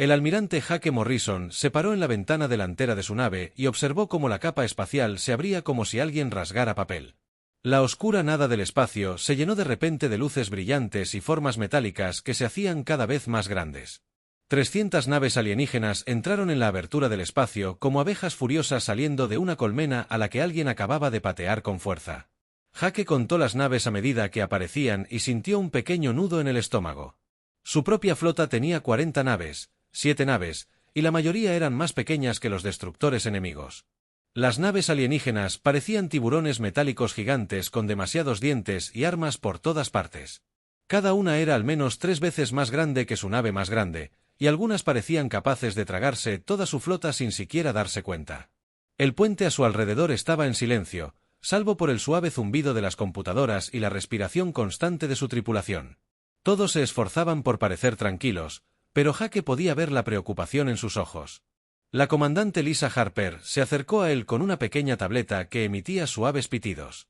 El almirante Jake Morrison se paró en la ventana delantera de su nave y observó cómo la capa espacial se abría como si alguien rasgara papel. La oscura nada del espacio se llenó de repente de luces brillantes y formas metálicas que se hacían cada vez más grandes. 300 naves alienígenas entraron en la abertura del espacio como abejas furiosas saliendo de una colmena a la que alguien acababa de patear con fuerza. Jake contó las naves a medida que aparecían y sintió un pequeño nudo en el estómago. Su propia flota tenía 40 naves, 7 naves, y la mayoría eran más pequeñas que los destructores enemigos. Las naves alienígenas parecían tiburones metálicos gigantes con demasiados dientes y armas por todas partes. Cada una era al menos 3 veces más grande que su nave más grande, y algunas parecían capaces de tragarse toda su flota sin siquiera darse cuenta. El puente a su alrededor estaba en silencio, salvo por el suave zumbido de las computadoras y la respiración constante de su tripulación. Todos se esforzaban por parecer tranquilos, pero Jake podía ver la preocupación en sus ojos. La comandante Lisa Harper se acercó a él con una pequeña tableta que emitía suaves pitidos.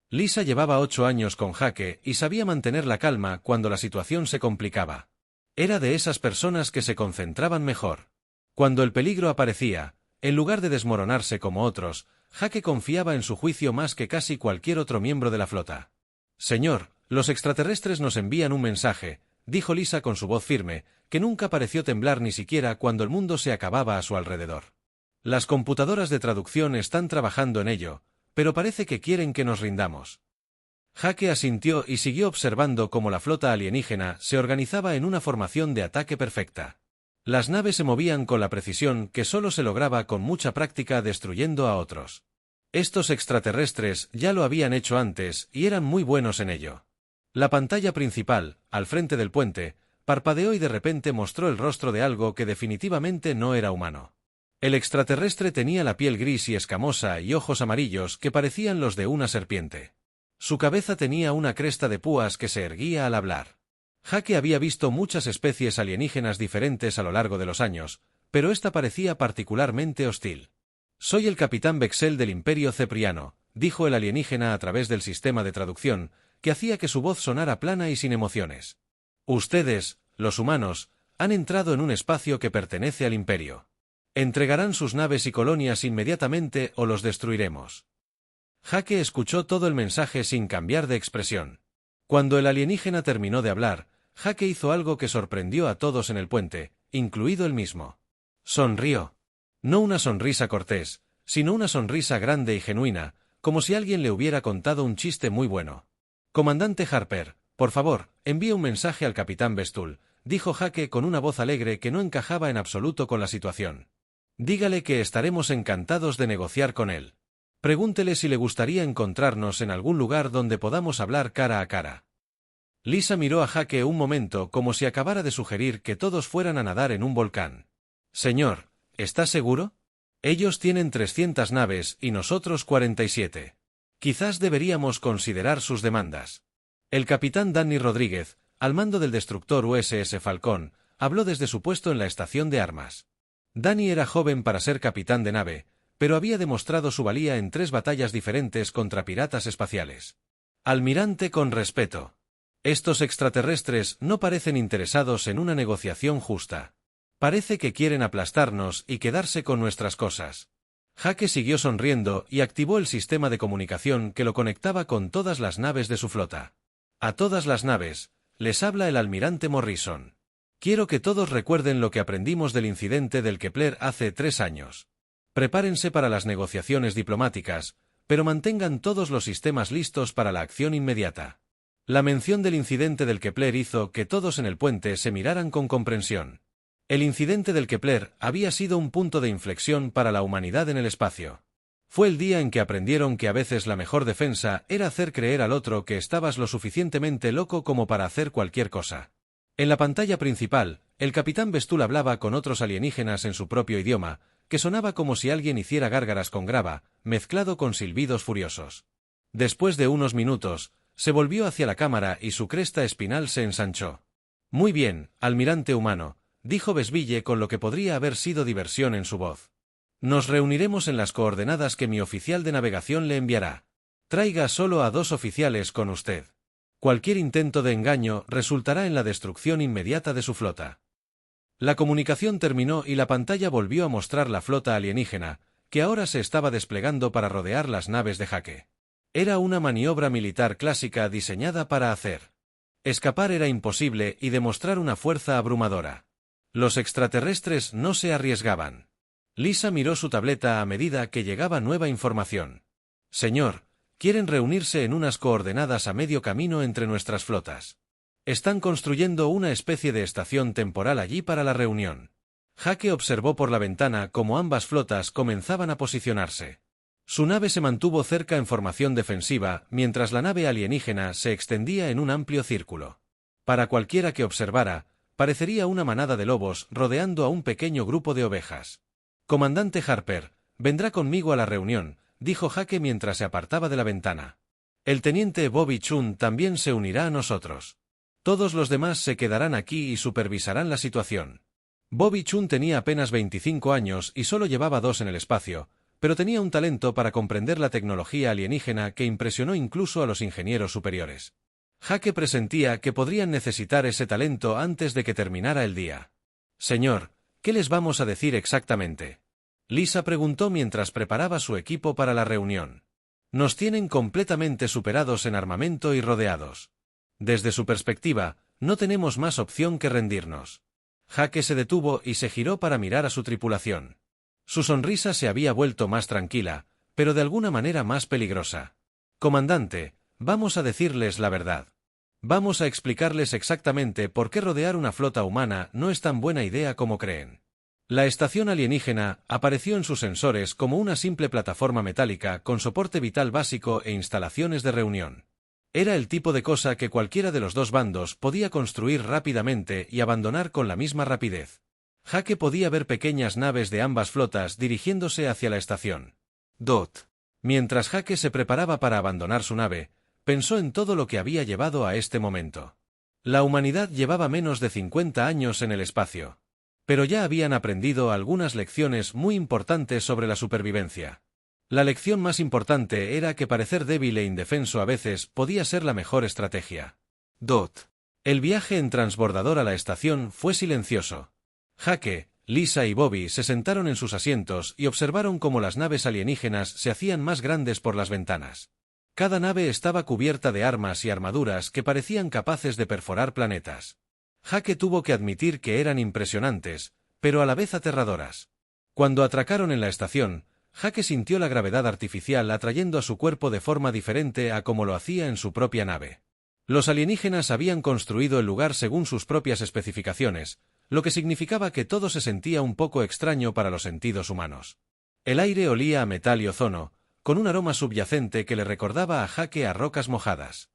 Lisa llevaba 8 años con Jake y sabía mantener la calma cuando la situación se complicaba. Era de esas personas que se concentraban mejor. Cuando el peligro aparecía, en lugar de desmoronarse como otros, Jake confiaba en su juicio más que casi cualquier otro miembro de la flota. «Señor, los extraterrestres nos envían un mensaje», dijo Lisa con su voz firme, que nunca pareció temblar ni siquiera cuando el mundo se acababa a su alrededor. «Las computadoras de traducción están trabajando en ello, pero parece que quieren que nos rindamos». Jake asintió y siguió observando cómo la flota alienígena se organizaba en una formación de ataque perfecta. Las naves se movían con la precisión que solo se lograba con mucha práctica destruyendo a otros. Estos extraterrestres ya lo habían hecho antes y eran muy buenos en ello. La pantalla principal, al frente del puente, parpadeó y de repente mostró el rostro de algo que definitivamente no era humano. El extraterrestre tenía la piel gris y escamosa y ojos amarillos que parecían los de una serpiente. Su cabeza tenía una cresta de púas que se erguía al hablar. Jake había visto muchas especies alienígenas diferentes a lo largo de los años, pero esta parecía particularmente hostil. «Soy el capitán Bexel del Imperio Cepriano», dijo el alienígena a través del sistema de traducción, que hacía que su voz sonara plana y sin emociones. «Ustedes, los humanos, han entrado en un espacio que pertenece al Imperio. Entregarán sus naves y colonias inmediatamente o los destruiremos». Jake escuchó todo el mensaje sin cambiar de expresión. Cuando el alienígena terminó de hablar, Jake hizo algo que sorprendió a todos en el puente, incluido él mismo. Sonrió. No una sonrisa cortés, sino una sonrisa grande y genuina, como si alguien le hubiera contado un chiste muy bueno. «Comandante Harper, por favor, envíe un mensaje al capitán Bestul», dijo Jake con una voz alegre que no encajaba en absoluto con la situación. «Dígale que estaremos encantados de negociar con él. Pregúntele si le gustaría encontrarnos en algún lugar donde podamos hablar cara a cara». Lisa miró a Jake un momento como si acabara de sugerir que todos fueran a nadar en un volcán. «Señor, ¿está seguro? Ellos tienen 300 naves y nosotros 47. Quizás deberíamos considerar sus demandas». El capitán Danny Rodríguez, al mando del destructor USS Falcón, habló desde su puesto en la estación de armas. Danny era joven para ser capitán de nave, pero había demostrado su valía en 3 batallas diferentes contra piratas espaciales. «Almirante, con respeto. Estos extraterrestres no parecen interesados en una negociación justa. Parece que quieren aplastarnos y quedarse con nuestras cosas». Jake siguió sonriendo y activó el sistema de comunicación que lo conectaba con todas las naves de su flota. «A todas las naves, les habla el almirante Morrison. Quiero que todos recuerden lo que aprendimos del incidente del Kepler hace 3 años. Prepárense para las negociaciones diplomáticas, pero mantengan todos los sistemas listos para la acción inmediata». La mención del incidente del Kepler hizo que todos en el puente se miraran con comprensión. El incidente del Kepler había sido un punto de inflexión para la humanidad en el espacio. Fue el día en que aprendieron que a veces la mejor defensa era hacer creer al otro que estabas lo suficientemente loco como para hacer cualquier cosa. En la pantalla principal, el capitán Bestul hablaba con otros alienígenas en su propio idioma, que sonaba como si alguien hiciera gárgaras con grava, mezclado con silbidos furiosos. Después de unos minutos, se volvió hacia la cámara y su cresta espinal se ensanchó. «Muy bien, almirante humano», dijo Besville con lo que podría haber sido diversión en su voz. «Nos reuniremos en las coordenadas que mi oficial de navegación le enviará. Traiga solo a 2 oficiales con usted. Cualquier intento de engaño resultará en la destrucción inmediata de su flota». La comunicación terminó y la pantalla volvió a mostrar la flota alienígena, que ahora se estaba desplegando para rodear las naves de Jake. Era una maniobra militar clásica diseñada para hacer escapar era imposible y demostrar una fuerza abrumadora. Los extraterrestres no se arriesgaban. Lisa miró su tableta a medida que llegaba nueva información. Señor, quieren reunirse en unas coordenadas a medio camino entre nuestras flotas. Están construyendo una especie de estación temporal allí para la reunión. Jake observó por la ventana cómo ambas flotas comenzaban a posicionarse. Su nave se mantuvo cerca en formación defensiva, mientras la nave alienígena se extendía en un amplio círculo. Para cualquiera que observara, parecería una manada de lobos rodeando a un pequeño grupo de ovejas. Comandante Harper, vendrá conmigo a la reunión, dijo Jake mientras se apartaba de la ventana. El teniente Bobby Chun también se unirá a nosotros. Todos los demás se quedarán aquí y supervisarán la situación. Bobby Chun tenía apenas 25 años y solo llevaba 2 en el espacio, pero tenía un talento para comprender la tecnología alienígena que impresionó incluso a los ingenieros superiores. Jake presentía que podrían necesitar ese talento antes de que terminara el día. Señor, ¿qué les vamos a decir exactamente? Lisa preguntó mientras preparaba su equipo para la reunión. Nos tienen completamente superados en armamento y rodeados. Desde su perspectiva, no tenemos más opción que rendirnos. Jake se detuvo y se giró para mirar a su tripulación. Su sonrisa se había vuelto más tranquila, pero de alguna manera más peligrosa. Comandante, vamos a decirles la verdad. Vamos a explicarles exactamente por qué rodear una flota humana no es tan buena idea como creen. La estación alienígena apareció en sus sensores como una simple plataforma metálica con soporte vital básico e instalaciones de reunión. Era el tipo de cosa que cualquiera de los dos bandos podía construir rápidamente y abandonar con la misma rapidez. Jake podía ver pequeñas naves de ambas flotas dirigiéndose hacia la estación. Mientras Jake se preparaba para abandonar su nave, pensó en todo lo que había llevado a este momento. La humanidad llevaba menos de 50 años en el espacio. Pero ya habían aprendido algunas lecciones muy importantes sobre la supervivencia. La lección más importante era que parecer débil e indefenso a veces podía ser la mejor estrategia. El viaje en transbordador a la estación fue silencioso. Jake, Lisa y Bobby se sentaron en sus asientos y observaron cómo las naves alienígenas se hacían más grandes por las ventanas. Cada nave estaba cubierta de armas y armaduras que parecían capaces de perforar planetas. Jake tuvo que admitir que eran impresionantes, pero a la vez aterradoras. Cuando atracaron en la estación, Jake sintió la gravedad artificial atrayendo a su cuerpo de forma diferente a como lo hacía en su propia nave. Los alienígenas habían construido el lugar según sus propias especificaciones, lo que significaba que todo se sentía un poco extraño para los sentidos humanos. El aire olía a metal y ozono, con un aroma subyacente que le recordaba a Jake a rocas mojadas.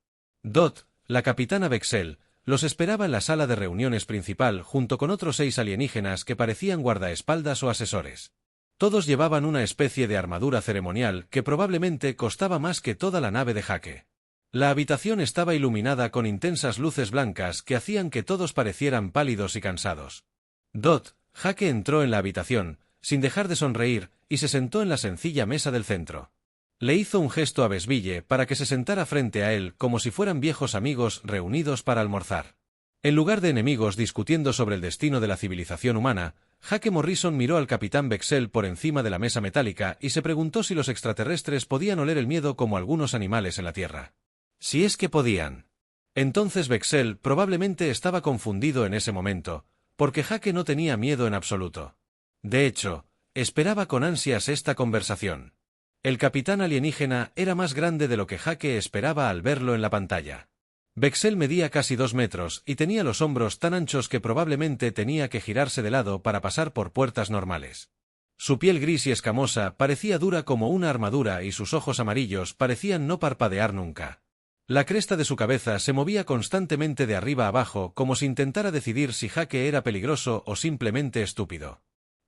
La capitana Bexel, los esperaba en la sala de reuniones principal junto con otros 6 alienígenas que parecían guardaespaldas o asesores. Todos llevaban una especie de armadura ceremonial que probablemente costaba más que toda la nave de Jake. La habitación estaba iluminada con intensas luces blancas que hacían que todos parecieran pálidos y cansados. Jake entró en la habitación, sin dejar de sonreír, y se sentó en la sencilla mesa del centro. Le hizo un gesto a Besville para que se sentara frente a él como si fueran viejos amigos reunidos para almorzar. En lugar de enemigos discutiendo sobre el destino de la civilización humana, Jake Morrison miró al capitán Bexel por encima de la mesa metálica y se preguntó si los extraterrestres podían oler el miedo como algunos animales en la Tierra. Si es que podían. Entonces Bexel probablemente estaba confundido en ese momento, porque Jake no tenía miedo en absoluto. De hecho, esperaba con ansias esta conversación. El capitán alienígena era más grande de lo que Jake esperaba al verlo en la pantalla. Bexel medía casi 2 metros y tenía los hombros tan anchos que probablemente tenía que girarse de lado para pasar por puertas normales. Su piel gris y escamosa parecía dura como una armadura y sus ojos amarillos parecían no parpadear nunca. La cresta de su cabeza se movía constantemente de arriba a abajo como si intentara decidir si Jake era peligroso o simplemente estúpido.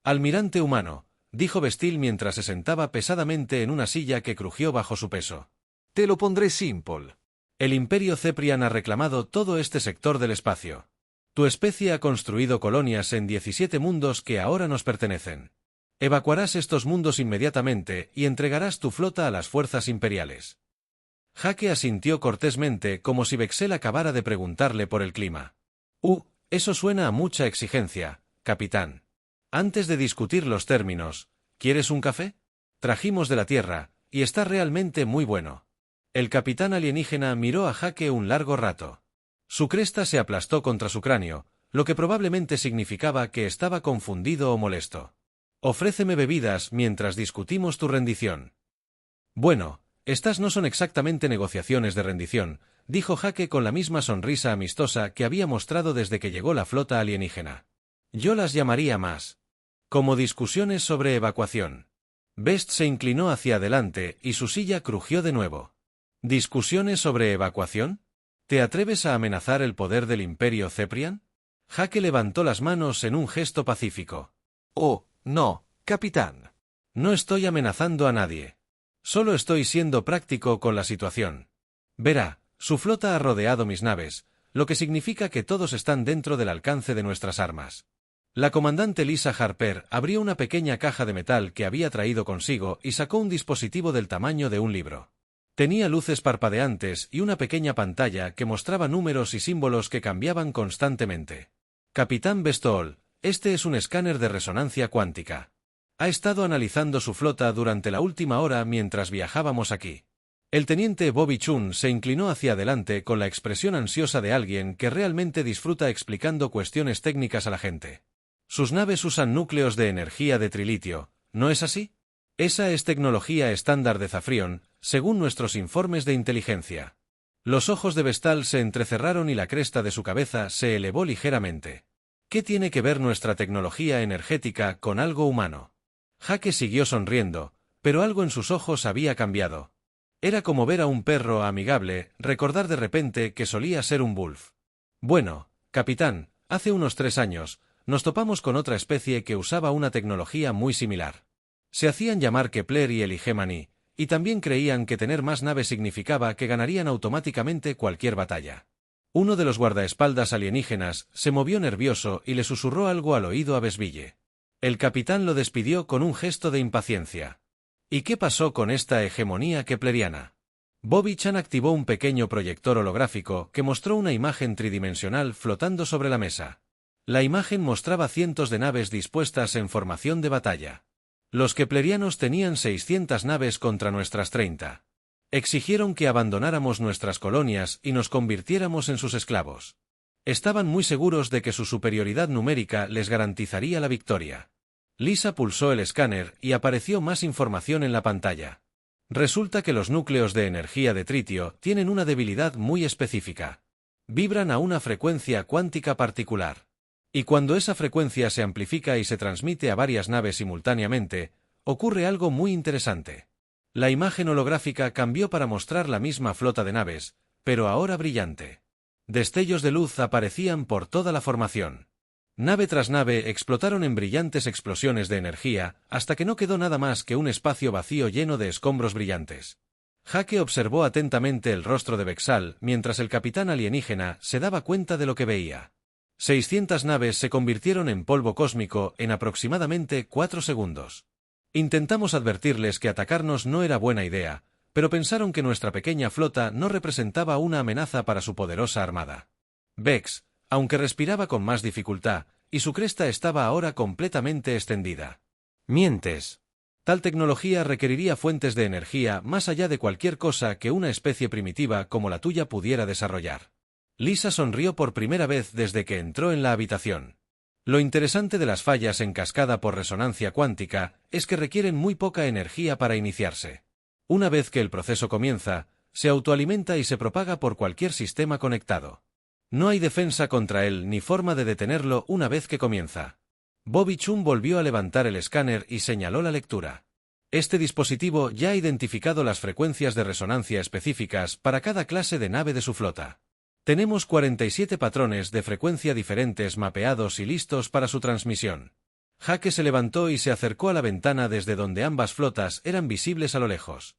Almirante humano, dijo Bestil mientras se sentaba pesadamente en una silla que crujió bajo su peso. Te lo pondré simple. El Imperio Ceprian ha reclamado todo este sector del espacio. Tu especie ha construido colonias en 17 mundos que ahora nos pertenecen. Evacuarás estos mundos inmediatamente y entregarás tu flota a las fuerzas imperiales. Jake asintió cortésmente como si Bexel acabara de preguntarle por el clima. Eso suena a mucha exigencia, capitán. Antes de discutir los términos, ¿quieres un café? Trajimos de la Tierra, y está realmente muy bueno. El capitán alienígena miró a Jake un largo rato. Su cresta se aplastó contra su cráneo, lo que probablemente significaba que estaba confundido o molesto. Ofréceme bebidas mientras discutimos tu rendición. Bueno, estas no son exactamente negociaciones de rendición, dijo Jake con la misma sonrisa amistosa que había mostrado desde que llegó la flota alienígena. Yo las llamaría más como discusiones sobre evacuación. Best se inclinó hacia adelante y su silla crujió de nuevo. ¿Discusiones sobre evacuación? ¿Te atreves a amenazar el poder del Imperio Ceprian? Jake levantó las manos en un gesto pacífico. Oh, no, capitán. No estoy amenazando a nadie. Solo estoy siendo práctico con la situación. Verá, su flota ha rodeado mis naves, lo que significa que todos están dentro del alcance de nuestras armas. La comandante Lisa Harper abrió una pequeña caja de metal que había traído consigo y sacó un dispositivo del tamaño de un libro. Tenía luces parpadeantes y una pequeña pantalla que mostraba números y símbolos que cambiaban constantemente. Capitán Bestol, este es un escáner de resonancia cuántica. Ha estado analizando su flota durante la última hora mientras viajábamos aquí. El teniente Bobby Chun se inclinó hacia adelante con la expresión ansiosa de alguien que realmente disfruta explicando cuestiones técnicas a la gente. Sus naves usan núcleos de energía de trilitio, ¿no es así? Esa es tecnología estándar de Zafrion, según nuestros informes de inteligencia. Los ojos de Vestal se entrecerraron y la cresta de su cabeza se elevó ligeramente. ¿Qué tiene que ver nuestra tecnología energética con algo humano? Jake siguió sonriendo, pero algo en sus ojos había cambiado. Era como ver a un perro amigable recordar de repente que solía ser un wolf. Bueno, capitán, hace unos 3 años, nos topamos con otra especie que usaba una tecnología muy similar. Se hacían llamar Kepler y Eligemani, y también creían que tener más naves significaba que ganarían automáticamente cualquier batalla. Uno de los guardaespaldas alienígenas se movió nervioso y le susurró algo al oído a Besville. El capitán lo despidió con un gesto de impaciencia. ¿Y qué pasó con esta hegemonía kepleriana? Bobby Chan activó un pequeño proyector holográfico que mostró una imagen tridimensional flotando sobre la mesa. La imagen mostraba cientos de naves dispuestas en formación de batalla. Los keplerianos tenían 600 naves contra nuestras 30. Exigieron que abandonáramos nuestras colonias y nos convirtiéramos en sus esclavos. Estaban muy seguros de que su superioridad numérica les garantizaría la victoria. Lisa pulsó el escáner y apareció más información en la pantalla. Resulta que los núcleos de energía de tritio tienen una debilidad muy específica. Vibran a una frecuencia cuántica particular. Y cuando esa frecuencia se amplifica y se transmite a varias naves simultáneamente, ocurre algo muy interesante. La imagen holográfica cambió para mostrar la misma flota de naves, pero ahora brillante. Destellos de luz aparecían por toda la formación. Nave tras nave explotaron en brillantes explosiones de energía, hasta que no quedó nada más que un espacio vacío lleno de escombros brillantes. Jake observó atentamente el rostro de Vexal mientras el capitán alienígena se daba cuenta de lo que veía. 600 naves se convirtieron en polvo cósmico en aproximadamente 4 segundos. Intentamos advertirles que atacarnos no era buena idea, pero pensaron que nuestra pequeña flota no representaba una amenaza para su poderosa armada. Vex, aunque respiraba con más dificultad, y su cresta estaba ahora completamente extendida. Mientes. Tal tecnología requeriría fuentes de energía más allá de cualquier cosa que una especie primitiva como la tuya pudiera desarrollar. Lisa sonrió por primera vez desde que entró en la habitación. Lo interesante de las fallas en cascada por resonancia cuántica es que requieren muy poca energía para iniciarse. Una vez que el proceso comienza, se autoalimenta y se propaga por cualquier sistema conectado. No hay defensa contra él ni forma de detenerlo una vez que comienza. Bobby Chun volvió a levantar el escáner y señaló la lectura. Este dispositivo ya ha identificado las frecuencias de resonancia específicas para cada clase de nave de su flota. Tenemos 47 patrones de frecuencia diferentes mapeados y listos para su transmisión. Jake se levantó y se acercó a la ventana desde donde ambas flotas eran visibles a lo lejos.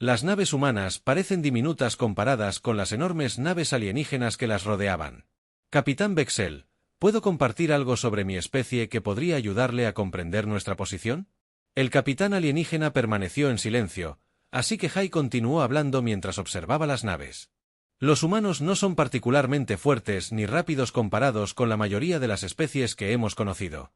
Las naves humanas parecen diminutas comparadas con las enormes naves alienígenas que las rodeaban. Capitán Vexel, ¿puedo compartir algo sobre mi especie que podría ayudarle a comprender nuestra posición? El capitán alienígena permaneció en silencio, así que Jai continuó hablando mientras observaba las naves. Los humanos no son particularmente fuertes ni rápidos comparados con la mayoría de las especies que hemos conocido.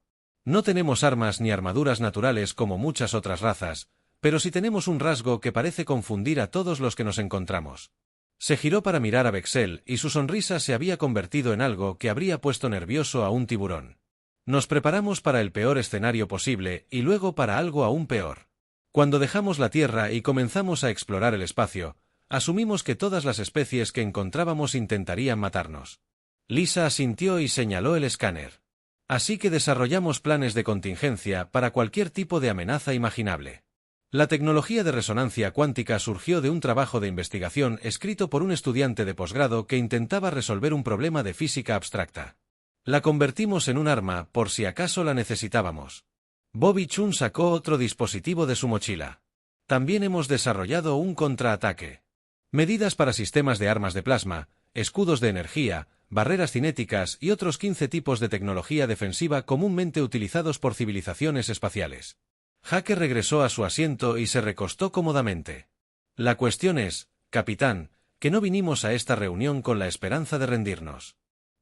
No tenemos armas ni armaduras naturales como muchas otras razas, pero sí tenemos un rasgo que parece confundir a todos los que nos encontramos. Se giró para mirar a Bexel y su sonrisa se había convertido en algo que habría puesto nervioso a un tiburón. Nos preparamos para el peor escenario posible y luego para algo aún peor. Cuando dejamos la Tierra y comenzamos a explorar el espacio, asumimos que todas las especies que encontrábamos intentarían matarnos. Lisa asintió y señaló el escáner. Así que desarrollamos planes de contingencia para cualquier tipo de amenaza imaginable. La tecnología de resonancia cuántica surgió de un trabajo de investigación escrito por un estudiante de posgrado que intentaba resolver un problema de física abstracta. La convertimos en un arma por si acaso la necesitábamos. Bobby Chun sacó otro dispositivo de su mochila. También hemos desarrollado un contraataque. Medidas para sistemas de armas de plasma, escudos de energía, barreras cinéticas y otros 15 tipos de tecnología defensiva comúnmente utilizados por civilizaciones espaciales. Hacker regresó a su asiento y se recostó cómodamente. La cuestión es, capitán, que no vinimos a esta reunión con la esperanza de rendirnos.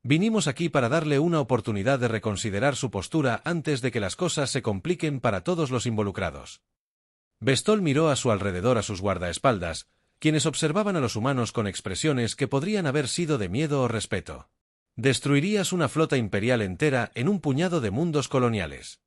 Vinimos aquí para darle una oportunidad de reconsiderar su postura antes de que las cosas se compliquen para todos los involucrados. Bestol miró a su alrededor a sus guardaespaldas, quienes observaban a los humanos con expresiones que podrían haber sido de miedo o respeto. Destruirías una flota imperial entera en un puñado de mundos coloniales.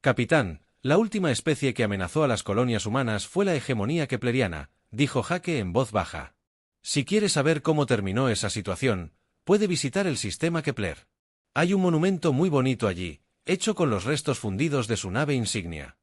Capitán, la última especie que amenazó a las colonias humanas fue la hegemonía kepleriana, dijo Jake en voz baja. Si quiere saber cómo terminó esa situación, puede visitar el sistema Kepler. Hay un monumento muy bonito allí, hecho con los restos fundidos de su nave insignia.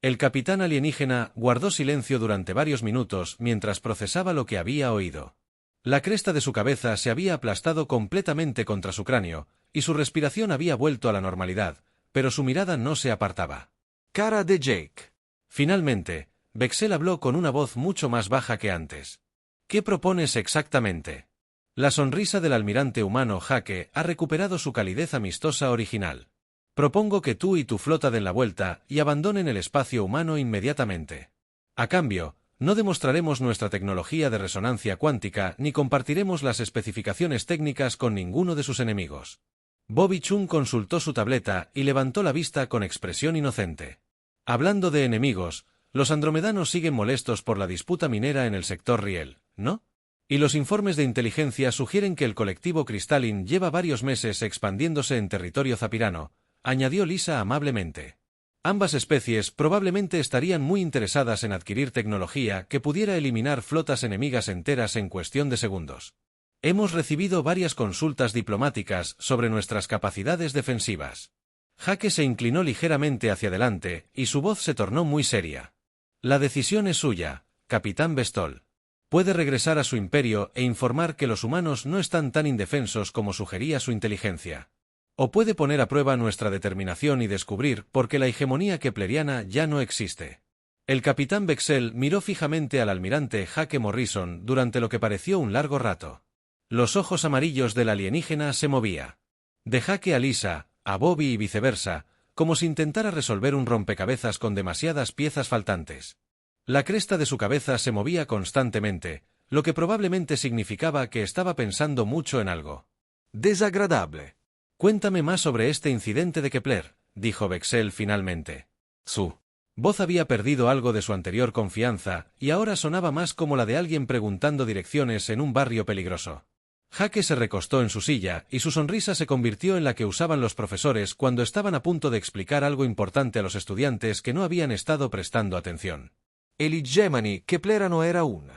El capitán alienígena guardó silencio durante varios minutos mientras procesaba lo que había oído. La cresta de su cabeza se había aplastado completamente contra su cráneo, y su respiración había vuelto a la normalidad, pero su mirada no se apartaba. Cara de Jake. Finalmente, Bexel habló con una voz mucho más baja que antes. ¿Qué propones exactamente? La sonrisa del almirante humano Jake ha recuperado su calidez amistosa original. Propongo que tú y tu flota den la vuelta y abandonen el espacio humano inmediatamente. A cambio, no demostraremos nuestra tecnología de resonancia cuántica ni compartiremos las especificaciones técnicas con ninguno de sus enemigos. Bobby Chun consultó su tableta y levantó la vista con expresión inocente. Hablando de enemigos, los andromedanos siguen molestos por la disputa minera en el sector Riel, ¿no? Y los informes de inteligencia sugieren que el colectivo Crystalline lleva varios meses expandiéndose en territorio zapirano, añadió Lisa amablemente. Ambas especies probablemente estarían muy interesadas en adquirir tecnología que pudiera eliminar flotas enemigas enteras en cuestión de segundos. Hemos recibido varias consultas diplomáticas sobre nuestras capacidades defensivas. Jake se inclinó ligeramente hacia adelante y su voz se tornó muy seria. La decisión es suya, capitán Bestol. Puede regresar a su imperio e informar que los humanos no están tan indefensos como sugería su inteligencia. O puede poner a prueba nuestra determinación y descubrir por qué la hegemonía kepleriana ya no existe. El capitán Bexel miró fijamente al almirante Jake Morrison durante lo que pareció un largo rato. Los ojos amarillos del alienígena se movía. De Jake a Lisa, a Bobby y viceversa, como si intentara resolver un rompecabezas con demasiadas piezas faltantes. La cresta de su cabeza se movía constantemente, lo que probablemente significaba que estaba pensando mucho en algo. Desagradable. Cuéntame más sobre este incidente de Kepler, dijo Bexel finalmente. Su voz había perdido algo de su anterior confianza y ahora sonaba más como la de alguien preguntando direcciones en un barrio peligroso. Jake se recostó en su silla y su sonrisa se convirtió en la que usaban los profesores cuando estaban a punto de explicar algo importante a los estudiantes que no habían estado prestando atención. El hegemony keplerano era un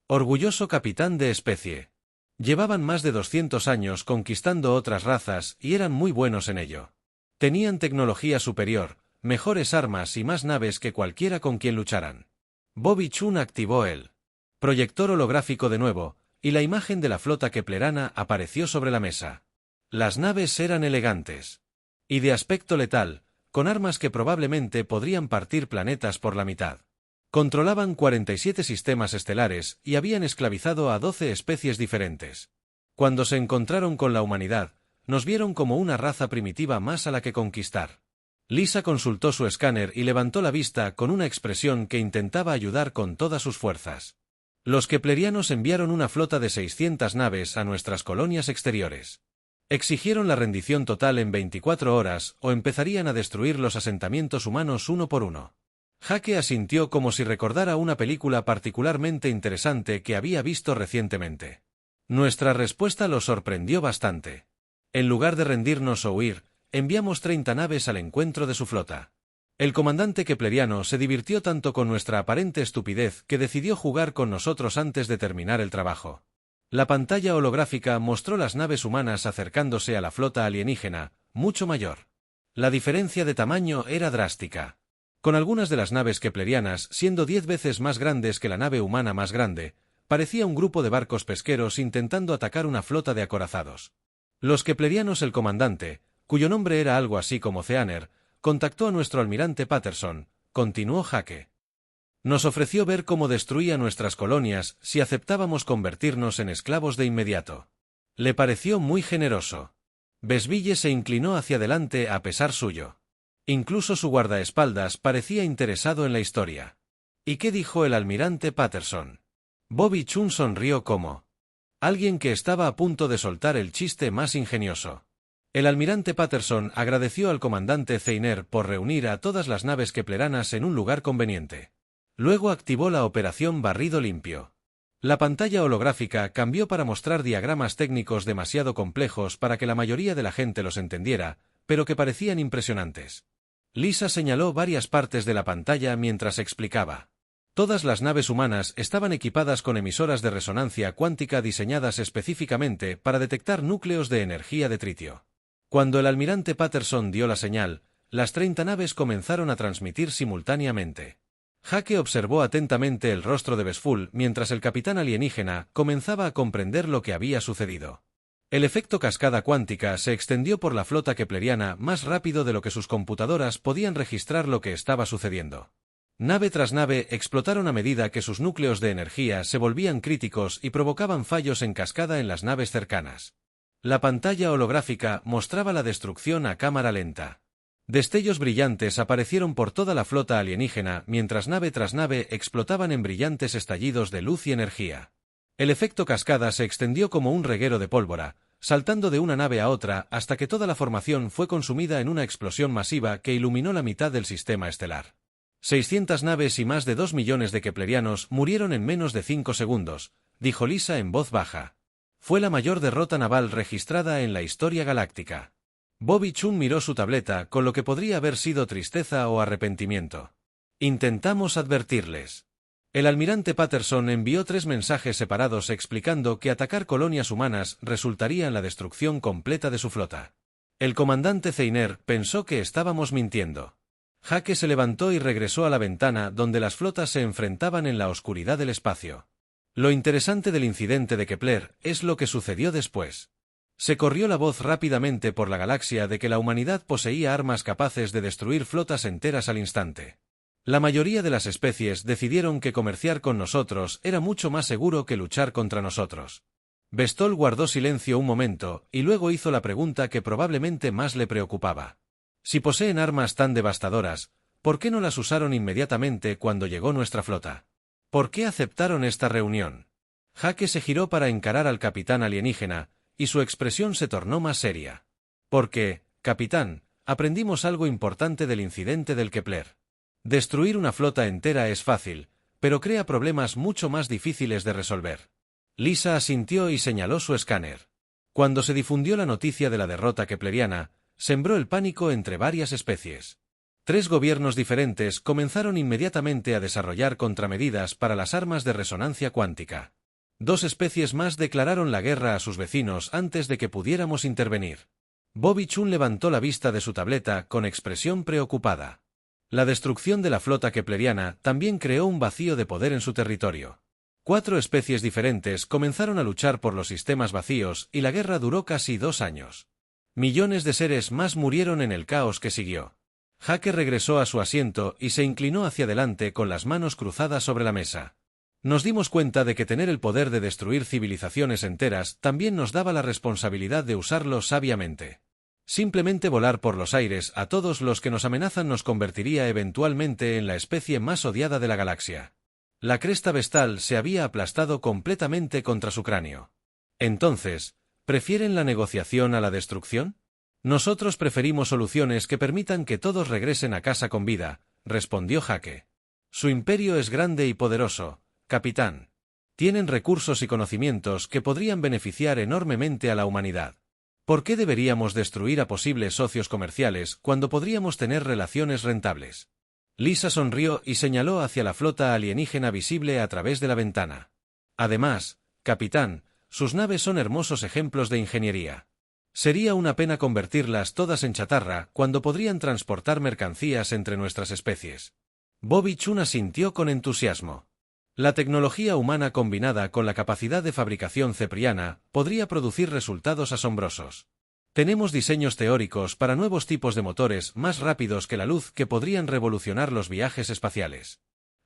orgulloso capitán de especie. Llevaban más de 200 años conquistando otras razas y eran muy buenos en ello. Tenían tecnología superior, mejores armas y más naves que cualquiera con quien lucharan. Bobby Chun activó el proyector holográfico de nuevo, y la imagen de la flota keplerana apareció sobre la mesa. Las naves eran elegantes. Y de aspecto letal, con armas que probablemente podrían partir planetas por la mitad. Controlaban 47 sistemas estelares y habían esclavizado a 12 especies diferentes. Cuando se encontraron con la humanidad, nos vieron como una raza primitiva más a la que conquistar. Lisa consultó su escáner y levantó la vista con una expresión que intentaba ayudar con todas sus fuerzas. Los keplerianos enviaron una flota de 600 naves a nuestras colonias exteriores. Exigieron la rendición total en 24 horas o empezarían a destruir los asentamientos humanos uno por uno. Jake asintió como si recordara una película particularmente interesante que había visto recientemente. Nuestra respuesta lo sorprendió bastante. En lugar de rendirnos o huir, enviamos 30 naves al encuentro de su flota. El comandante kepleriano se divirtió tanto con nuestra aparente estupidez que decidió jugar con nosotros antes de terminar el trabajo. La pantalla holográfica mostró las naves humanas acercándose a la flota alienígena, mucho mayor. La diferencia de tamaño era drástica. Con algunas de las naves keplerianas siendo 10 veces más grandes que la nave humana más grande, parecía un grupo de barcos pesqueros intentando atacar una flota de acorazados. Los keplerianos, el comandante, cuyo nombre era algo así como Theaner, contactó a nuestro almirante Patterson, continuó Jake. Nos ofreció ver cómo destruía nuestras colonias si aceptábamos convertirnos en esclavos de inmediato. Le pareció muy generoso. Besville se inclinó hacia adelante a pesar suyo. Incluso su guardaespaldas parecía interesado en la historia. ¿Y qué dijo el almirante Patterson? Bobby Chun sonrió como alguien que estaba a punto de soltar el chiste más ingenioso. El almirante Patterson agradeció al comandante Theaner por reunir a todas las naves kepleranas en un lugar conveniente. Luego activó la operación barrido limpio. La pantalla holográfica cambió para mostrar diagramas técnicos demasiado complejos para que la mayoría de la gente los entendiera, pero que parecían impresionantes. Lisa señaló varias partes de la pantalla mientras explicaba. Todas las naves humanas estaban equipadas con emisoras de resonancia cuántica diseñadas específicamente para detectar núcleos de energía de tritio. Cuando el almirante Patterson dio la señal, las 30 naves comenzaron a transmitir simultáneamente. Jake observó atentamente el rostro de Besfull mientras el capitán alienígena comenzaba a comprender lo que había sucedido. El efecto cascada cuántica se extendió por la flota kepleriana más rápido de lo que sus computadoras podían registrar lo que estaba sucediendo. Nave tras nave explotaron a medida que sus núcleos de energía se volvían críticos y provocaban fallos en cascada en las naves cercanas. La pantalla holográfica mostraba la destrucción a cámara lenta. Destellos brillantes aparecieron por toda la flota alienígena mientras nave tras nave explotaban en brillantes estallidos de luz y energía. El efecto cascada se extendió como un reguero de pólvora, saltando de una nave a otra hasta que toda la formación fue consumida en una explosión masiva que iluminó la mitad del sistema estelar. 600 naves y más de 2 millones de keplerianos murieron en menos de 5 segundos, dijo Lisa en voz baja. Fue la mayor derrota naval registrada en la historia galáctica. Bobby Chun miró su tableta con lo que podría haber sido tristeza o arrepentimiento. Intentamos advertirles. El almirante Patterson envió 3 mensajes separados explicando que atacar colonias humanas resultaría en la destrucción completa de su flota. El comandante Theaner pensó que estábamos mintiendo. Jake se levantó y regresó a la ventana donde las flotas se enfrentaban en la oscuridad del espacio. Lo interesante del incidente de Kepler es lo que sucedió después. Se corrió la voz rápidamente por la galaxia de que la humanidad poseía armas capaces de destruir flotas enteras al instante. La mayoría de las especies decidieron que comerciar con nosotros era mucho más seguro que luchar contra nosotros. Bestol guardó silencio un momento y luego hizo la pregunta que probablemente más le preocupaba. Si poseen armas tan devastadoras, ¿por qué no las usaron inmediatamente cuando llegó nuestra flota? ¿Por qué aceptaron esta reunión? Jake se giró para encarar al capitán alienígena, y su expresión se tornó más seria. Porque, capitán, aprendimos algo importante del incidente del Kepler. Destruir una flota entera es fácil, pero crea problemas mucho más difíciles de resolver. Lisa asintió y señaló su escáner. Cuando se difundió la noticia de la derrota kepleriana, sembró el pánico entre varias especies. 3 gobiernos diferentes comenzaron inmediatamente a desarrollar contramedidas para las armas de resonancia cuántica. 2 especies más declararon la guerra a sus vecinos antes de que pudiéramos intervenir. Bobby Chun levantó la vista de su tableta con expresión preocupada. La destrucción de la flota kepleriana también creó un vacío de poder en su territorio. 4 especies diferentes comenzaron a luchar por los sistemas vacíos y la guerra duró casi 2 años. Millones de seres más murieron en el caos que siguió. Jake regresó a su asiento y se inclinó hacia adelante con las manos cruzadas sobre la mesa. Nos dimos cuenta de que tener el poder de destruir civilizaciones enteras también nos daba la responsabilidad de usarlo sabiamente. Simplemente volar por los aires a todos los que nos amenazan nos convertiría eventualmente en la especie más odiada de la galaxia. La cresta vestal se había aplastado completamente contra su cráneo. Entonces, ¿prefieren la negociación a la destrucción? Nosotros preferimos soluciones que permitan que todos regresen a casa con vida, respondió Jake. Su imperio es grande y poderoso, capitán. Tienen recursos y conocimientos que podrían beneficiar enormemente a la humanidad. ¿Por qué deberíamos destruir a posibles socios comerciales cuando podríamos tener relaciones rentables? Lisa sonrió y señaló hacia la flota alienígena visible a través de la ventana. Además, capitán, sus naves son hermosos ejemplos de ingeniería. Sería una pena convertirlas todas en chatarra cuando podrían transportar mercancías entre nuestras especies. Bobby Chun asintió con entusiasmo. La tecnología humana combinada con la capacidad de fabricación cepriana podría producir resultados asombrosos. Tenemos diseños teóricos para nuevos tipos de motores más rápidos que la luz que podrían revolucionar los viajes espaciales.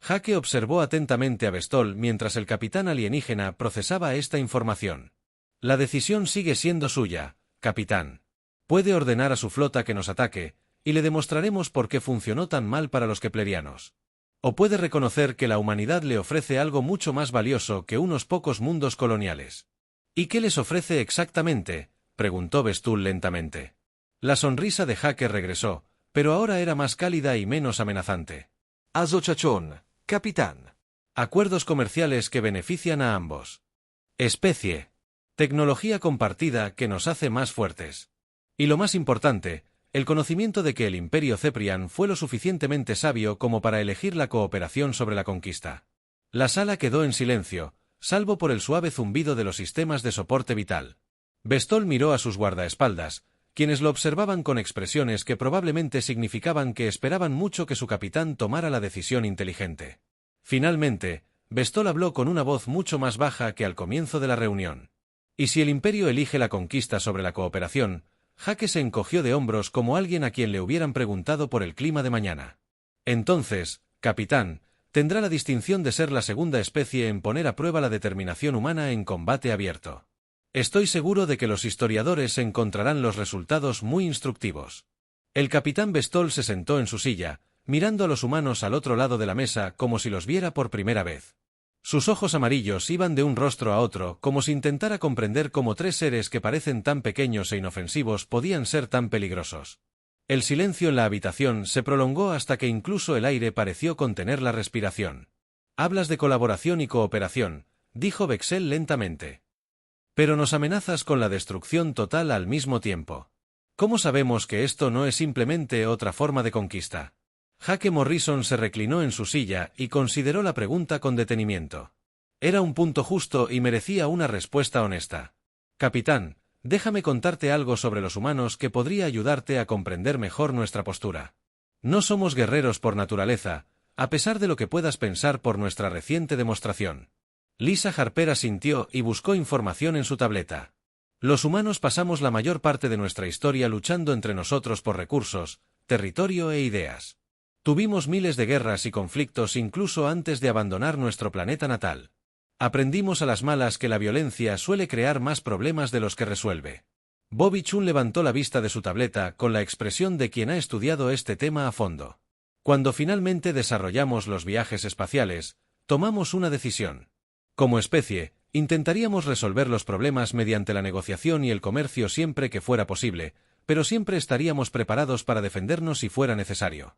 Jake observó atentamente a Bestol mientras el capitán alienígena procesaba esta información. La decisión sigue siendo suya, capitán. Puede ordenar a su flota que nos ataque, y le demostraremos por qué funcionó tan mal para los keplerianos. O puede reconocer que la humanidad le ofrece algo mucho más valioso que unos pocos mundos coloniales. ¿Y qué les ofrece exactamente?, preguntó Bestol lentamente. La sonrisa de Jake regresó, pero ahora era más cálida y menos amenazante. Asociación, capitán. Acuerdos comerciales que benefician a ambos. Especie. Tecnología compartida que nos hace más fuertes. Y lo más importante, el conocimiento de que el Imperio Ceprian fue lo suficientemente sabio como para elegir la cooperación sobre la conquista. La sala quedó en silencio, salvo por el suave zumbido de los sistemas de soporte vital. Bestol miró a sus guardaespaldas, quienes lo observaban con expresiones que probablemente significaban que esperaban mucho que su capitán tomara la decisión inteligente. Finalmente, Bestol habló con una voz mucho más baja que al comienzo de la reunión. ¿Y si el Imperio elige la conquista sobre la cooperación? Jake se encogió de hombros como alguien a quien le hubieran preguntado por el clima de mañana. Entonces, capitán, tendrá la distinción de ser la segunda especie en poner a prueba la determinación humana en combate abierto. Estoy seguro de que los historiadores encontrarán los resultados muy instructivos. El capitán Bestol se sentó en su silla, mirando a los humanos al otro lado de la mesa como si los viera por primera vez. Sus ojos amarillos iban de un rostro a otro como si intentara comprender cómo tres seres que parecen tan pequeños e inofensivos podían ser tan peligrosos. El silencio en la habitación se prolongó hasta que incluso el aire pareció contener la respiración. «Hablas de colaboración y cooperación», dijo Bexel lentamente. «Pero nos amenazas con la destrucción total al mismo tiempo. ¿Cómo sabemos que esto no es simplemente otra forma de conquista?» Jake Morrison se reclinó en su silla y consideró la pregunta con detenimiento. Era un punto justo y merecía una respuesta honesta. «Capitán, déjame contarte algo sobre los humanos que podría ayudarte a comprender mejor nuestra postura. No somos guerreros por naturaleza, a pesar de lo que puedas pensar por nuestra reciente demostración». Lisa Harper asintió y buscó información en su tableta. «Los humanos pasamos la mayor parte de nuestra historia luchando entre nosotros por recursos, territorio e ideas. Tuvimos miles de guerras y conflictos incluso antes de abandonar nuestro planeta natal. Aprendimos a las malas que la violencia suele crear más problemas de los que resuelve». Bobby Chun levantó la vista de su tableta con la expresión de quien ha estudiado este tema a fondo. «Cuando finalmente desarrollamos los viajes espaciales, tomamos una decisión. Como especie, intentaríamos resolver los problemas mediante la negociación y el comercio siempre que fuera posible, pero siempre estaríamos preparados para defendernos si fuera necesario».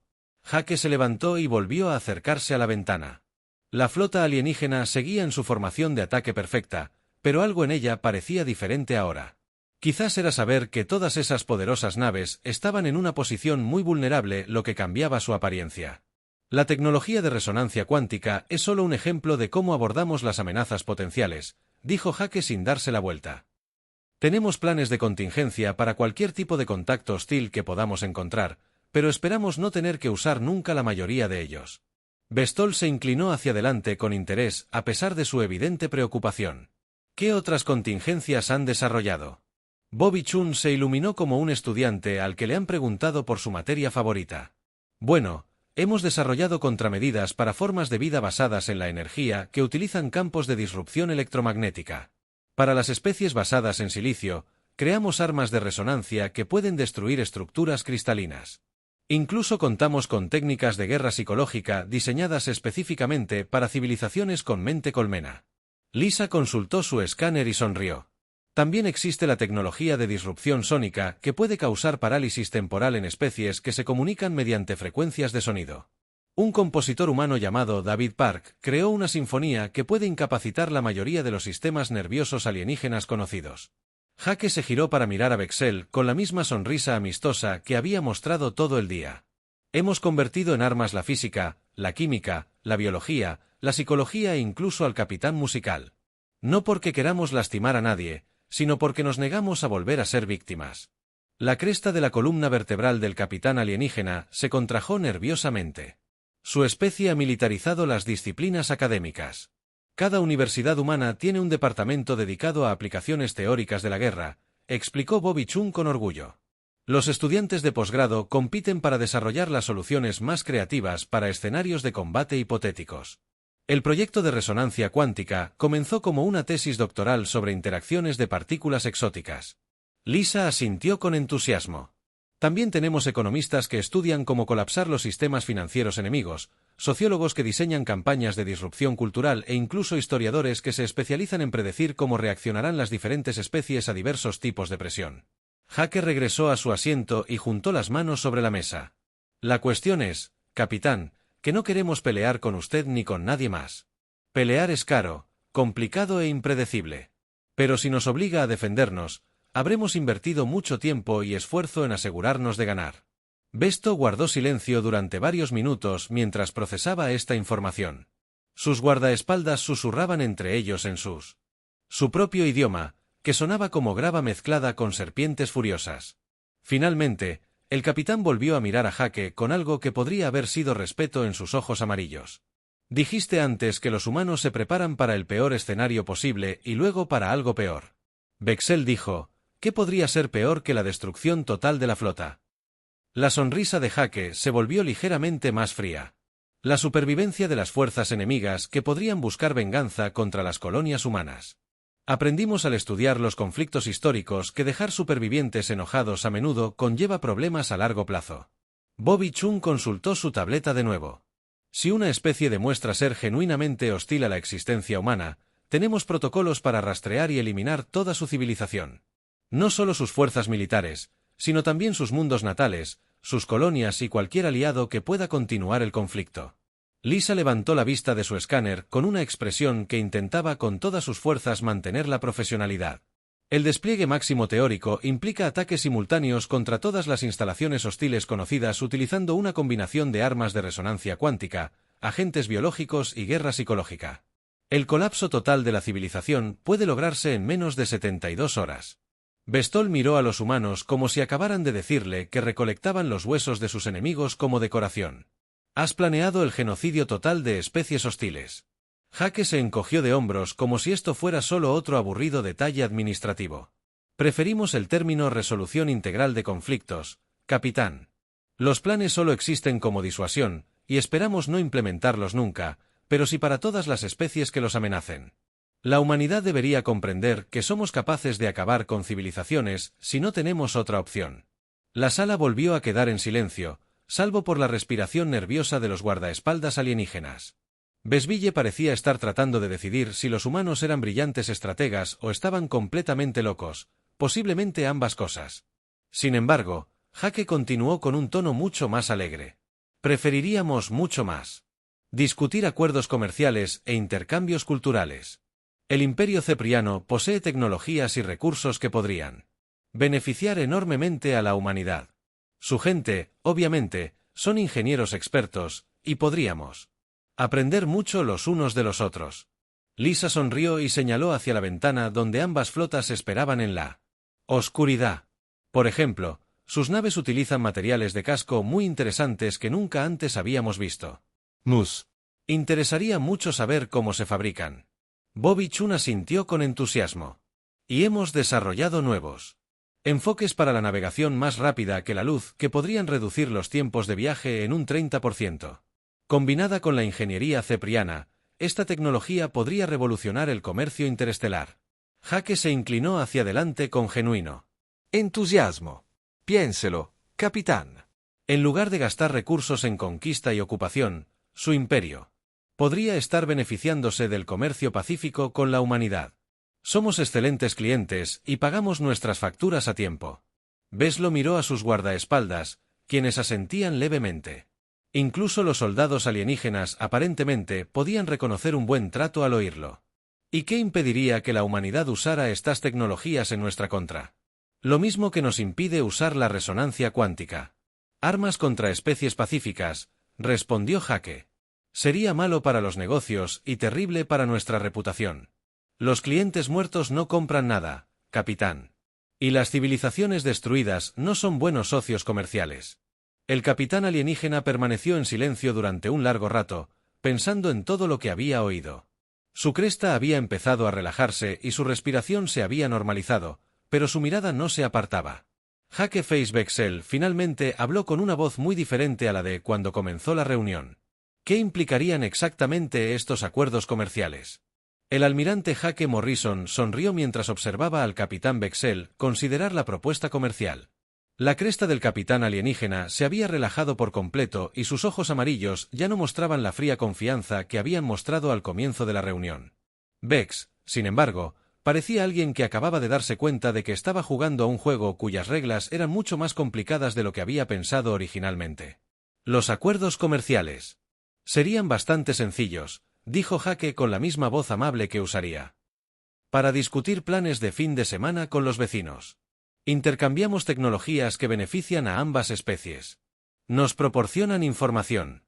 Jake se levantó y volvió a acercarse a la ventana. La flota alienígena seguía en su formación de ataque perfecta, pero algo en ella parecía diferente ahora. Quizás era saber que todas esas poderosas naves estaban en una posición muy vulnerable lo que cambiaba su apariencia. La tecnología de resonancia cuántica es solo un ejemplo de cómo abordamos las amenazas potenciales, dijo Jake sin darse la vuelta. Tenemos planes de contingencia para cualquier tipo de contacto hostil que podamos encontrar, pero esperamos no tener que usar nunca la mayoría de ellos. Bestol se inclinó hacia adelante con interés a pesar de su evidente preocupación. ¿Qué otras contingencias han desarrollado? Bobby Chun se iluminó como un estudiante al que le han preguntado por su materia favorita. Bueno, hemos desarrollado contramedidas para formas de vida basadas en la energía que utilizan campos de disrupción electromagnética. Para las especies basadas en silicio, creamos armas de resonancia que pueden destruir estructuras cristalinas. Incluso contamos con técnicas de guerra psicológica diseñadas específicamente para civilizaciones con mente colmena. Lisa consultó su escáner y sonrió. También existe la tecnología de disrupción sónica que puede causar parálisis temporal en especies que se comunican mediante frecuencias de sonido. Un compositor humano llamado David Park creó una sinfonía que puede incapacitar la mayoría de los sistemas nerviosos alienígenas conocidos. Jake se giró para mirar a Vexel con la misma sonrisa amistosa que había mostrado todo el día. Hemos convertido en armas la física, la química, la biología, la psicología e incluso al capitán musical. No porque queramos lastimar a nadie, sino porque nos negamos a volver a ser víctimas. La cresta de la columna vertebral del capitán alienígena se contrajo nerviosamente. Su especie ha militarizado las disciplinas académicas. Cada universidad humana tiene un departamento dedicado a aplicaciones teóricas de la guerra, explicó Bobby Chung con orgullo. Los estudiantes de posgrado compiten para desarrollar las soluciones más creativas para escenarios de combate hipotéticos. El proyecto de resonancia cuántica comenzó como una tesis doctoral sobre interacciones de partículas exóticas. Lisa asintió con entusiasmo. También tenemos economistas que estudian cómo colapsar los sistemas financieros enemigos, sociólogos que diseñan campañas de disrupción cultural e incluso historiadores que se especializan en predecir cómo reaccionarán las diferentes especies a diversos tipos de presión. Jake regresó a su asiento y juntó las manos sobre la mesa. La cuestión es, capitán, que no queremos pelear con usted ni con nadie más. Pelear es caro, complicado e impredecible. Pero si nos obliga a defendernos, habremos invertido mucho tiempo y esfuerzo en asegurarnos de ganar. Besto guardó silencio durante varios minutos mientras procesaba esta información. Sus guardaespaldas susurraban entre ellos en su propio idioma, que sonaba como grava mezclada con serpientes furiosas. Finalmente, el capitán volvió a mirar a Jake con algo que podría haber sido respeto en sus ojos amarillos. Dijiste antes que los humanos se preparan para el peor escenario posible y luego para algo peor. Vexel dijo, ¿qué podría ser peor que la destrucción total de la flota? La sonrisa de Jake se volvió ligeramente más fría. La supervivencia de las fuerzas enemigas que podrían buscar venganza contra las colonias humanas. Aprendimos al estudiar los conflictos históricos que dejar supervivientes enojados a menudo conlleva problemas a largo plazo. Bobby Chung consultó su tableta de nuevo. Si una especie demuestra ser genuinamente hostil a la existencia humana, tenemos protocolos para rastrear y eliminar toda su civilización. No solo sus fuerzas militares, sino también sus mundos natales, sus colonias y cualquier aliado que pueda continuar el conflicto. Lisa levantó la vista de su escáner con una expresión que intentaba con todas sus fuerzas mantener la profesionalidad. El despliegue máximo teórico implica ataques simultáneos contra todas las instalaciones hostiles conocidas utilizando una combinación de armas de resonancia cuántica, agentes biológicos y guerra psicológica. El colapso total de la civilización puede lograrse en menos de 72 horas. Bestol miró a los humanos como si acabaran de decirle que recolectaban los huesos de sus enemigos como decoración. Has planeado el genocidio total de especies hostiles. Jake se encogió de hombros como si esto fuera solo otro aburrido detalle administrativo. Preferimos el término resolución integral de conflictos, capitán. Los planes solo existen como disuasión, y esperamos no implementarlos nunca, pero sí para todas las especies que los amenacen. La humanidad debería comprender que somos capaces de acabar con civilizaciones si no tenemos otra opción. La sala volvió a quedar en silencio, salvo por la respiración nerviosa de los guardaespaldas alienígenas. Besville parecía estar tratando de decidir si los humanos eran brillantes estrategas o estaban completamente locos, posiblemente ambas cosas. Sin embargo, Jake continuó con un tono mucho más alegre. Preferiríamos mucho más. Discutir acuerdos comerciales e intercambios culturales. El Imperio Cepriano posee tecnologías y recursos que podrían beneficiar enormemente a la humanidad. Su gente, obviamente, son ingenieros expertos, y podríamos aprender mucho los unos de los otros. Lisa sonrió y señaló hacia la ventana donde ambas flotas esperaban en la oscuridad. Por ejemplo, sus naves utilizan materiales de casco muy interesantes que nunca antes habíamos visto. Nos interesaría mucho saber cómo se fabrican. Bobby Chung asintió con entusiasmo. Y hemos desarrollado nuevos enfoques para la navegación más rápida que la luz que podrían reducir los tiempos de viaje en un 30%. Combinada con la ingeniería cepriana, esta tecnología podría revolucionar el comercio interestelar. Jake se inclinó hacia adelante con genuino entusiasmo. Piénselo, capitán. En lugar de gastar recursos en conquista y ocupación, su imperio podría estar beneficiándose del comercio pacífico con la humanidad. Somos excelentes clientes y pagamos nuestras facturas a tiempo. Veslo miró a sus guardaespaldas, quienes asentían levemente. Incluso los soldados alienígenas aparentemente podían reconocer un buen trato al oírlo. ¿Y qué impediría que la humanidad usara estas tecnologías en nuestra contra? Lo mismo que nos impide usar la resonancia cuántica. Armas contra especies pacíficas, respondió Jake. Sería malo para los negocios y terrible para nuestra reputación. Los clientes muertos no compran nada, capitán. Y las civilizaciones destruidas no son buenos socios comerciales. El capitán alienígena permaneció en silencio durante un largo rato, pensando en todo lo que había oído. Su cresta había empezado a relajarse y su respiración se había normalizado, pero su mirada no se apartaba. Jake Face Bexel finalmente habló con una voz muy diferente a la de cuando comenzó la reunión. ¿Qué implicarían exactamente estos acuerdos comerciales? El almirante Jake Morrison sonrió mientras observaba al capitán Bexel considerar la propuesta comercial. La cresta del capitán alienígena se había relajado por completo y sus ojos amarillos ya no mostraban la fría confianza que habían mostrado al comienzo de la reunión. Bex, sin embargo, parecía alguien que acababa de darse cuenta de que estaba jugando a un juego cuyas reglas eran mucho más complicadas de lo que había pensado originalmente. Los acuerdos comerciales serían bastante sencillos, dijo Jake con la misma voz amable que usaría para discutir planes de fin de semana con los vecinos. Intercambiamos tecnologías que benefician a ambas especies. Nos proporcionan información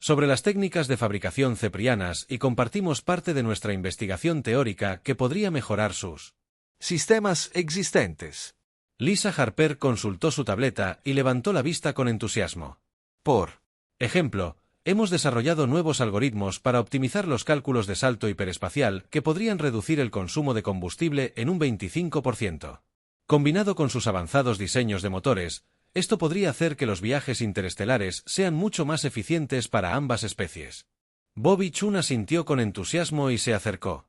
sobre las técnicas de fabricación ceprianas y compartimos parte de nuestra investigación teórica que podría mejorar sus sistemas existentes. Lisa Harper consultó su tableta y levantó la vista con entusiasmo. Por ejemplo, hemos desarrollado nuevos algoritmos para optimizar los cálculos de salto hiperespacial que podrían reducir el consumo de combustible en un 25%. Combinado con sus avanzados diseños de motores, esto podría hacer que los viajes interestelares sean mucho más eficientes para ambas especies. Bobby Chun asintió con entusiasmo y se acercó.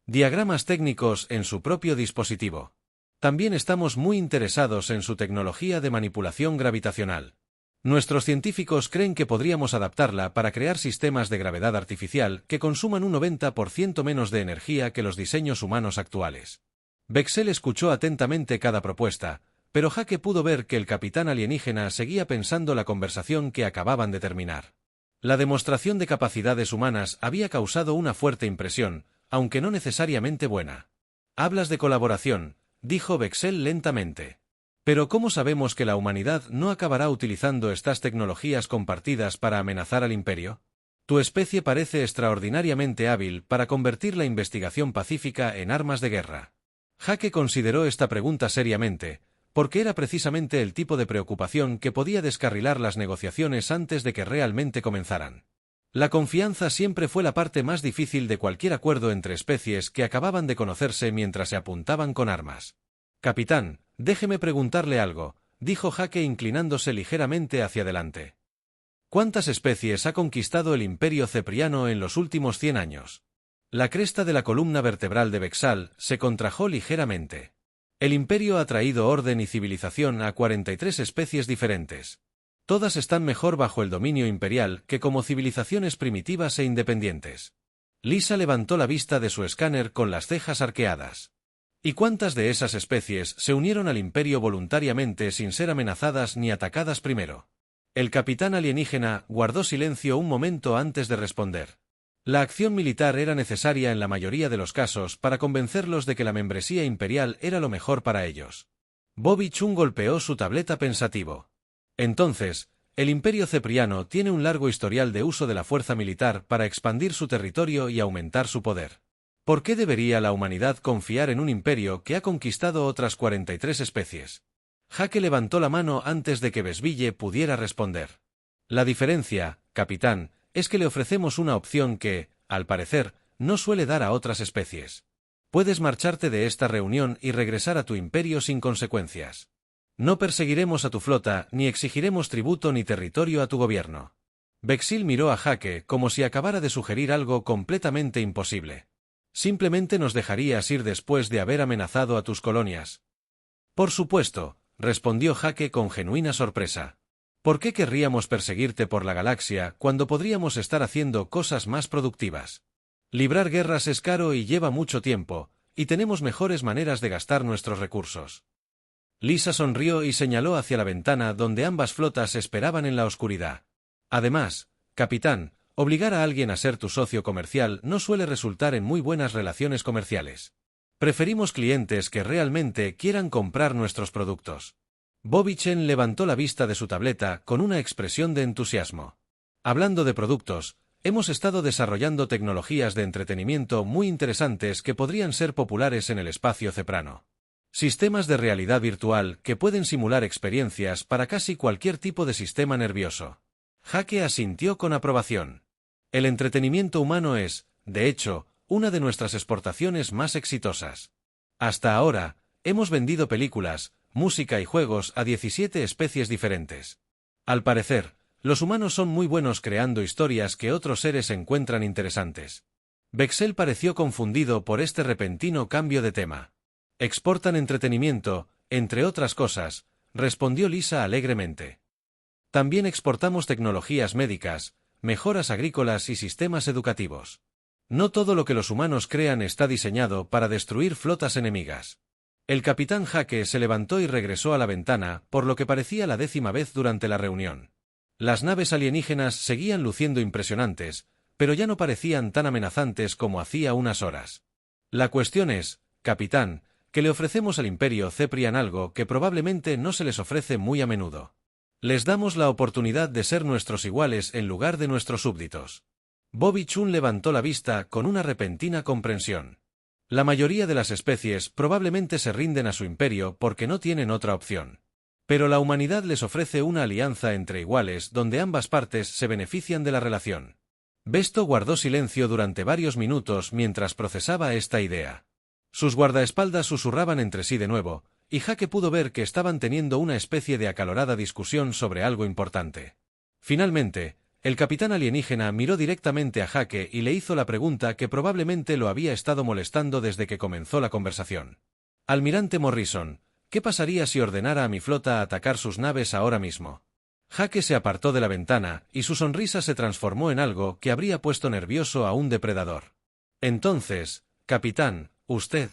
Diagramas técnicos en su propio dispositivo. También estamos muy interesados en su tecnología de manipulación gravitacional. Nuestros científicos creen que podríamos adaptarla para crear sistemas de gravedad artificial que consuman un 90% menos de energía que los diseños humanos actuales. Bexel escuchó atentamente cada propuesta, pero Jake pudo ver que el capitán alienígena seguía pensando la conversación que acababan de terminar. La demostración de capacidades humanas había causado una fuerte impresión, aunque no necesariamente buena. «Hablas de colaboración», dijo Bexel lentamente. «Pero ¿cómo sabemos que la humanidad no acabará utilizando estas tecnologías compartidas para amenazar al imperio? Tu especie parece extraordinariamente hábil para convertir la investigación pacífica en armas de guerra». Jake consideró esta pregunta seriamente, porque era precisamente el tipo de preocupación que podía descarrilar las negociaciones antes de que realmente comenzaran. La confianza siempre fue la parte más difícil de cualquier acuerdo entre especies que acababan de conocerse mientras se apuntaban con armas. «Capitán, déjeme preguntarle algo», dijo Jake inclinándose ligeramente hacia adelante. «¿Cuántas especies ha conquistado el imperio cepriano en los últimos 100 años?» La cresta de la columna vertebral de Bexal se contrajo ligeramente. El imperio ha traído orden y civilización a 43 especies diferentes. Todas están mejor bajo el dominio imperial que como civilizaciones primitivas e independientes. Lisa levantó la vista de su escáner con las cejas arqueadas. ¿Y cuántas de esas especies se unieron al imperio voluntariamente sin ser amenazadas ni atacadas primero? El capitán alienígena guardó silencio un momento antes de responder. La acción militar era necesaria en la mayoría de los casos para convencerlos de que la membresía imperial era lo mejor para ellos. Bobby Chun golpeó su tableta pensativo. Entonces, el imperio cepriano tiene un largo historial de uso de la fuerza militar para expandir su territorio y aumentar su poder. ¿Por qué debería la humanidad confiar en un imperio que ha conquistado otras 43 especies? Jake levantó la mano antes de que Besville pudiera responder. La diferencia, capitán, es que le ofrecemos una opción que, al parecer, no suele dar a otras especies. Puedes marcharte de esta reunión y regresar a tu imperio sin consecuencias. No perseguiremos a tu flota, ni exigiremos tributo ni territorio a tu gobierno. Bexil miró a Jake como si acabara de sugerir algo completamente imposible. Simplemente nos dejarías ir después de haber amenazado a tus colonias. Por supuesto, respondió Jake con genuina sorpresa. ¿Por qué querríamos perseguirte por la galaxia cuando podríamos estar haciendo cosas más productivas? Librar guerras es caro y lleva mucho tiempo, y tenemos mejores maneras de gastar nuestros recursos. Lisa sonrió y señaló hacia la ventana donde ambas flotas esperaban en la oscuridad. Además, capitán, obligar a alguien a ser tu socio comercial no suele resultar en muy buenas relaciones comerciales. Preferimos clientes que realmente quieran comprar nuestros productos. Bobby Chen levantó la vista de su tableta con una expresión de entusiasmo. Hablando de productos, hemos estado desarrollando tecnologías de entretenimiento muy interesantes que podrían ser populares en el espacio ceprano. Sistemas de realidad virtual que pueden simular experiencias para casi cualquier tipo de sistema nervioso. Jake asintió con aprobación. El entretenimiento humano es, de hecho, una de nuestras exportaciones más exitosas. Hasta ahora, hemos vendido películas, música y juegos a 17 especies diferentes. Al parecer, los humanos son muy buenos creando historias que otros seres encuentran interesantes. Bexel pareció confundido por este repentino cambio de tema. Exportan entretenimiento, entre otras cosas, respondió Lisa alegremente. También exportamos tecnologías médicas, mejoras agrícolas y sistemas educativos. No todo lo que los humanos crean está diseñado para destruir flotas enemigas. El capitán Jake se levantó y regresó a la ventana, por lo que parecía la 10ª vez durante la reunión. Las naves alienígenas seguían luciendo impresionantes, pero ya no parecían tan amenazantes como hacía unas horas. La cuestión es, capitán, que le ofrecemos al Imperio Ceprian algo que probablemente no se les ofrece muy a menudo. Les damos la oportunidad de ser nuestros iguales en lugar de nuestros súbditos. Bobby Chun levantó la vista con una repentina comprensión. La mayoría de las especies probablemente se rinden a su imperio porque no tienen otra opción. Pero la humanidad les ofrece una alianza entre iguales donde ambas partes se benefician de la relación. Besto guardó silencio durante varios minutos mientras procesaba esta idea. Sus guardaespaldas susurraban entre sí de nuevo, y Jake pudo ver que estaban teniendo una especie de acalorada discusión sobre algo importante. Finalmente, el capitán alienígena miró directamente a Jake y le hizo la pregunta que probablemente lo había estado molestando desde que comenzó la conversación. Almirante Morrison, ¿qué pasaría si ordenara a mi flota atacar sus naves ahora mismo? Jake se apartó de la ventana, y su sonrisa se transformó en algo que habría puesto nervioso a un depredador. Entonces, capitán, usted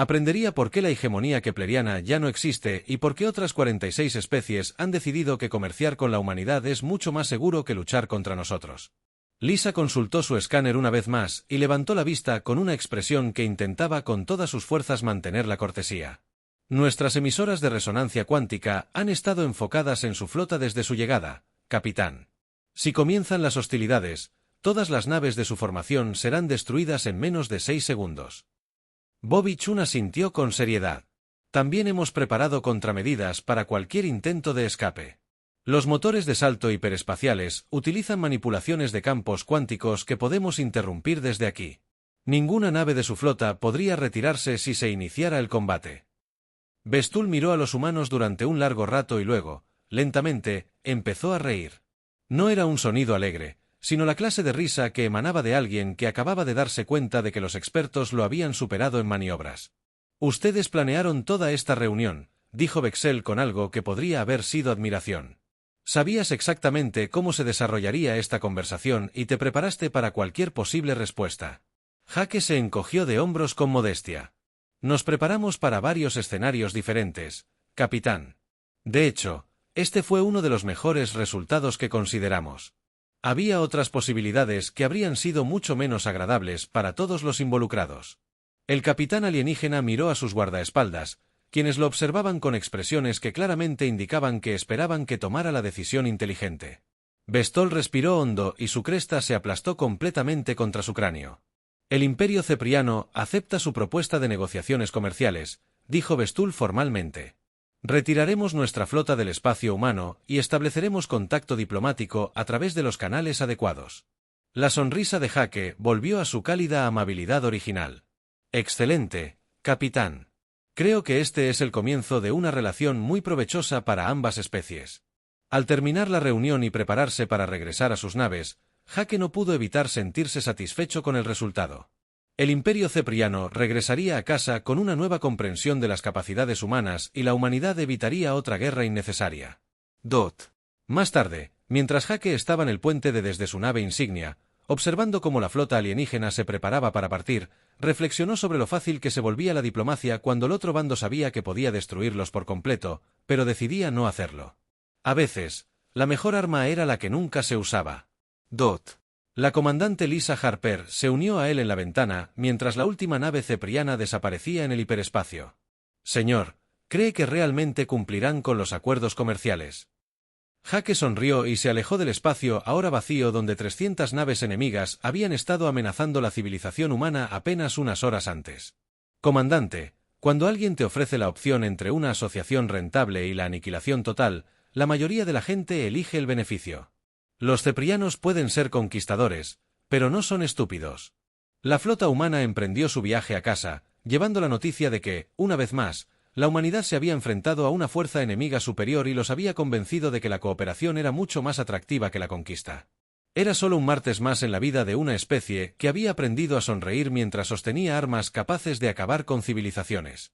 aprendería por qué la hegemonía kepleriana ya no existe y por qué otras 46 especies han decidido que comerciar con la humanidad es mucho más seguro que luchar contra nosotros. Lisa consultó su escáner una vez más y levantó la vista con una expresión que intentaba con todas sus fuerzas mantener la cortesía. Nuestras emisoras de resonancia cuántica han estado enfocadas en su flota desde su llegada, capitán. Si comienzan las hostilidades, todas las naves de su formación serán destruidas en menos de 6 segundos. Bobby Chun asintió con seriedad. También hemos preparado contramedidas para cualquier intento de escape. Los motores de salto hiperespaciales utilizan manipulaciones de campos cuánticos que podemos interrumpir desde aquí. Ninguna nave de su flota podría retirarse si se iniciara el combate. Bestul miró a los humanos durante un largo rato y luego, lentamente, empezó a reír. No era un sonido alegre, sino la clase de risa que emanaba de alguien que acababa de darse cuenta de que los expertos lo habían superado en maniobras. Ustedes planearon toda esta reunión, dijo Bexel con algo que podría haber sido admiración. Sabías exactamente cómo se desarrollaría esta conversación y te preparaste para cualquier posible respuesta. Jake se encogió de hombros con modestia. Nos preparamos para varios escenarios diferentes, capitán. De hecho, este fue uno de los mejores resultados que consideramos. Había otras posibilidades que habrían sido mucho menos agradables para todos los involucrados. El capitán alienígena miró a sus guardaespaldas, quienes lo observaban con expresiones que claramente indicaban que esperaban que tomara la decisión inteligente. Bestol respiró hondo y su cresta se aplastó completamente contra su cráneo. El Imperio Cepriano acepta su propuesta de negociaciones comerciales, dijo Bestul formalmente. Retiraremos nuestra flota del espacio humano y estableceremos contacto diplomático a través de los canales adecuados. La sonrisa de Jake volvió a su cálida amabilidad original. Excelente, capitán. Creo que este es el comienzo de una relación muy provechosa para ambas especies. Al terminar la reunión y prepararse para regresar a sus naves, Jake no pudo evitar sentirse satisfecho con el resultado. El Imperio Cepriano regresaría a casa con una nueva comprensión de las capacidades humanas y la humanidad evitaría otra guerra innecesaria. Más tarde, mientras Jake estaba en el puente desde su nave insignia, observando cómo la flota alienígena se preparaba para partir, reflexionó sobre lo fácil que se volvía la diplomacia cuando el otro bando sabía que podía destruirlos por completo, pero decidía no hacerlo. A veces, la mejor arma era la que nunca se usaba. Dot. La comandante Lisa Harper se unió a él en la ventana mientras la última nave cepriana desaparecía en el hiperespacio. Señor, ¿cree que realmente cumplirán con los acuerdos comerciales? Jake sonrió y se alejó del espacio ahora vacío donde 300 naves enemigas habían estado amenazando la civilización humana apenas unas horas antes. Comandante, cuando alguien te ofrece la opción entre una asociación rentable y la aniquilación total, la mayoría de la gente elige el beneficio. Los ceprianos pueden ser conquistadores, pero no son estúpidos. La flota humana emprendió su viaje a casa, llevando la noticia de que, una vez más, la humanidad se había enfrentado a una fuerza enemiga superior y los había convencido de que la cooperación era mucho más atractiva que la conquista. Era solo un martes más en la vida de una especie que había aprendido a sonreír mientras sostenía armas capaces de acabar con civilizaciones.